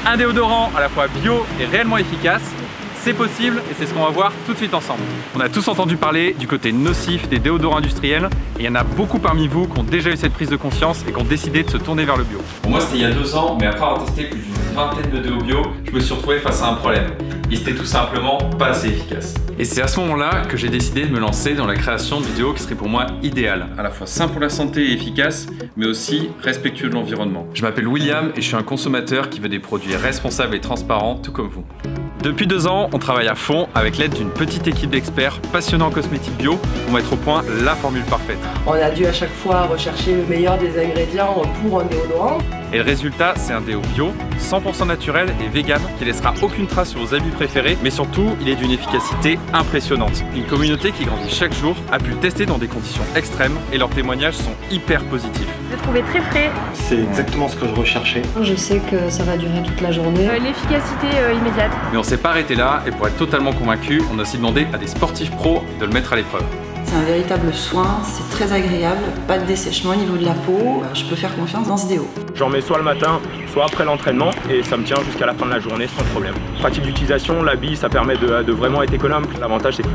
un déodorant à la fois bio et réellement efficace. C'est possible et c'est ce qu'on va voir tout de suite ensemble. On a tous entendu parler du côté nocif des déodorants industriels et il y en a beaucoup parmi vous qui ont déjà eu cette prise de conscience et qui ont décidé de se tourner vers le bio. Pour moi c'était il y a 2 ans, mais après avoir testé plus d'une vingtaine de déos bio, je me suis retrouvé face à un problème. Ils étaient tout simplement pas assez efficaces. Et c'est à ce moment-là que j'ai décidé de me lancer dans la création du déo qui serait pour moi idéal. À la fois sain pour la santé et efficace, mais aussi respectueux de l'environnement. Je m'appelle William et je suis un consommateur qui veut des produits responsables et transparents, tout comme vous. Depuis 2 ans, on travaille à fond avec l'aide d'une petite équipe d'experts passionnants en cosmétiques bio pour mettre au point la formule parfaite. On a dû à chaque fois rechercher le meilleur des ingrédients pour un déodorant. Et le résultat, c'est un déo bio, 100% naturel et vegan qui laissera aucune trace sur vos habits préférés, mais surtout, il est d'une efficacité impressionnante. Une communauté qui grandit chaque jour a pu le tester dans des conditions extrêmes et leurs témoignages sont hyper positifs. Je l'ai trouvé très frais. C'est exactement ce que je recherchais. Je sais que ça va durer toute la journée. L'efficacité immédiate. Mais on s'est pas arrêté là et pour être totalement convaincu, on a aussi demandé à des sportifs pros de le mettre à l'épreuve. C'est un véritable soin, c'est très agréable, pas de dessèchement au niveau de la peau, je peux faire confiance dans ce déo. J'en mets soit le matin, soit après l'entraînement et ça me tient jusqu'à la fin de la journée sans problème. Pratique d'utilisation, la bille ça permet de vraiment être économe. L'avantage c'est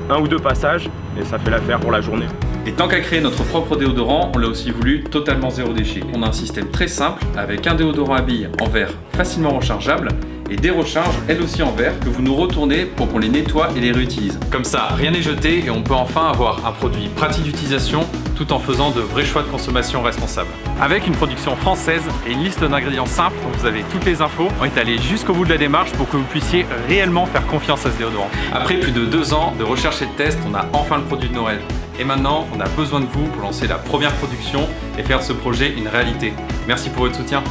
1 ou 2 passages et ça fait l'affaire pour la journée. Et tant qu'à créer notre propre déodorant, on l'a aussi voulu totalement zéro déchet. On a un système très simple avec un déodorant à billes en verre facilement rechargeable et des recharges elles aussi en verre que vous nous retournez pour qu'on les nettoie et les réutilise. Comme ça, rien n'est jeté et on peut enfin avoir un produit pratique d'utilisation tout en faisant de vrais choix de consommation responsables. Avec une production française et une liste d'ingrédients simples dont vous avez toutes les infos, on est allé jusqu'au bout de la démarche pour que vous puissiez réellement faire confiance à ce déodorant. Après plus de 2 ans de recherche et de tests, on a enfin le produit de nos rêves. Et maintenant, on a besoin de vous pour lancer la première production et faire de ce projet une réalité. Merci pour votre soutien.